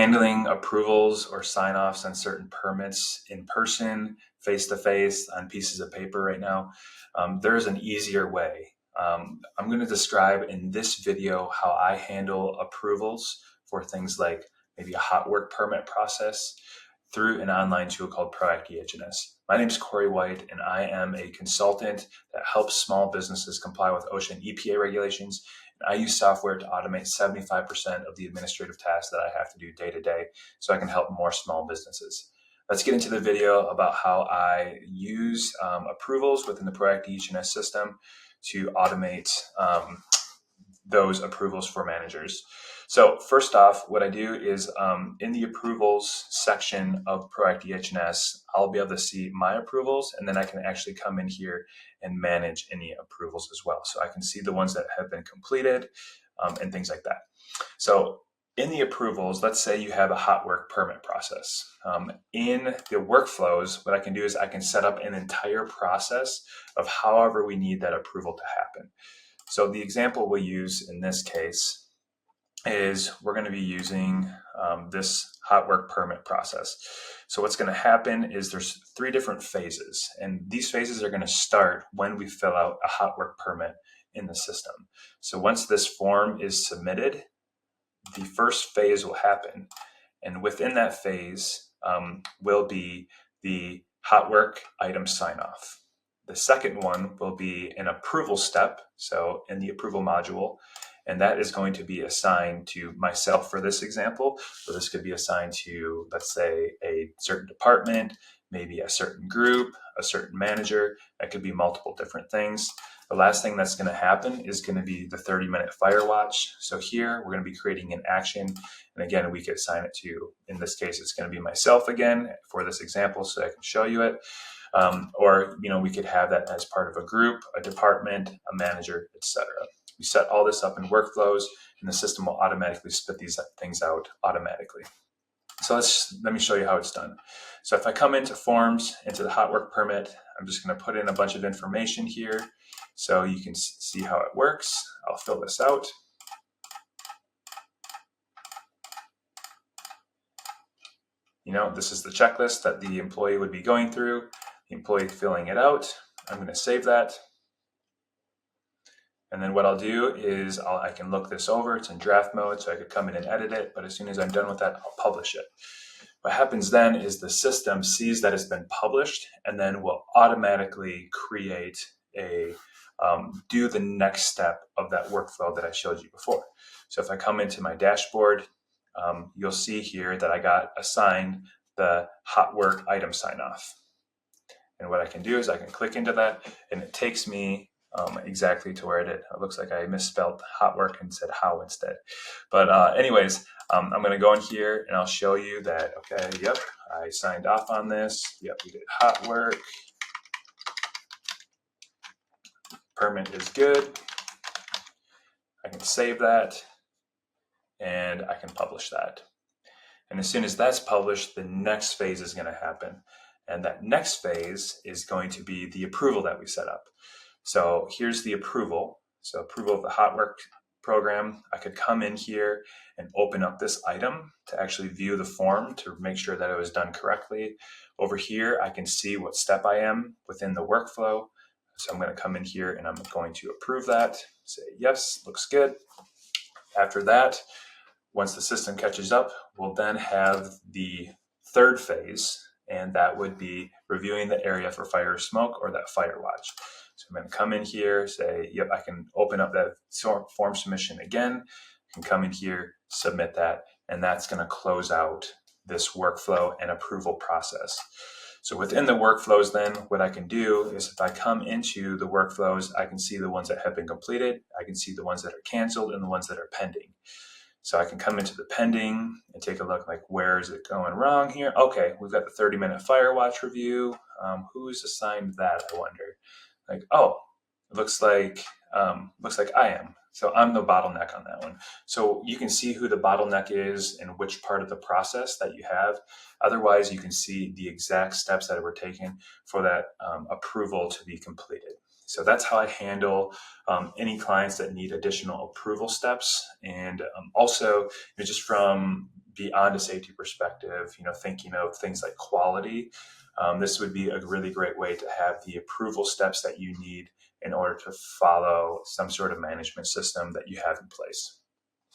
handling approvals or sign-offs on certain permits in person, face-to-face, on pieces of paper right now, there's an easier way. I'm going to describe in this video how I handle approvals for things like maybe a hot work permit process through an online tool called ProAct-EH&S. My name is Corey White, and I am a consultant that helps small businesses comply with OSHA and EPA regulations. And I use software to automate 75% of the administrative tasks that I have to do day to day so I can help more small businesses. Let's get into the video about how I use approvals within the ProAct-EH&S system to automate those approvals for managers. So first off, what I do is in the approvals section of ProAct-EH&S, I'll be able to see my approvals, and then I can actually come in here and manage any approvals as well. So I can see the ones that have been completed and things like that. So in the approvals, let's say you have a hot work permit process. In the workflows, what I can do is I can set up an entire process of however we need that approval to happen. So the example we'll use in this case is we're going to be using this hot work permit process. So what's going to happen is there's 3 different phases, and these phases are going to start when we fill out a hot work permit in the system. So once this form is submitted, the first phase will happen, and within that phase will be the hot work item sign off. The second one will be an approval step, so in the approval module, and that is going to be assigned to myself for this example. So this could be assigned to, let's say, a certain department, maybe a certain group, a certain manager. That could be multiple different things. The last thing that's going to happen is going to be the 30-minute fire watch. So here we're going to be creating an action. And again, we could assign it to, in this case, it's going to be myself again for this example so I can show you it. Or we could have that as part of a group, a department, a manager, etc. We set all this up in workflows, and the system will automatically spit these things out automatically. So let me show you how it's done. So if I come into forms, into the hot work permit, I'm just going to put in a bunch of information here so you can see how it works. I'll fill this out. This is the checklist that the employee would be going through. The employee filling it out. I'm going to save that. And then what I'll do is I can look this over. It's in draft mode, so I could come in and edit it. But as soon as I'm done with that, I'll publish it. What happens then is the system sees that it's been published and then will automatically create do the next step of that workflow that I showed you before. So if I come into my dashboard, you'll see here that I got assigned the hot work item sign off. And what I can do is I can click into that, and it takes me exactly to where it looks like I misspelled hot work and said how instead. But anyways, I'm going to go in here and I'll show you that, okay, yep, I signed off on this. Yep, we did hot work. Permit is good. I can save that and I can publish that. And as soon as that's published, the next phase is going to happen. And that next phase is going to be the approval that we set up. So here's the approval. So approval of the hot work program. I could come in here and open up this item to actually view the form to make sure that it was done correctly. Over here, I can see what step I am within the workflow. So I'm going to come in here and I'm going to approve that. Say, yes, looks good. After that, once the system catches up, we'll then have the third phase, and that would be reviewing the area for fire or smoke or that fire watch. So I'm going to come in here, say, yep, I can open up that form submission again, I can come in here, submit that, and that's going to close out this workflow and approval process. So within the workflows then, what I can do is if I come into the workflows, I can see the ones that have been completed, I can see the ones that are canceled and the ones that are pending. So I can come into the pending and take a look, like, where is it going wrong here? Okay, we've got the 30-minute fire watch review. Who's assigned that, I wonder? Like, oh, it looks like I am. So I'm the bottleneck on that one. So you can see who the bottleneck is and which part of the process that you have. Otherwise, you can see the exact steps that were taken for that approval to be completed. So that's how I handle any clients that need additional approval steps. And also, just from beyond a safety perspective, thinking of things like quality, this would be a really great way to have the approval steps that you need in order to follow some sort of management system that you have in place.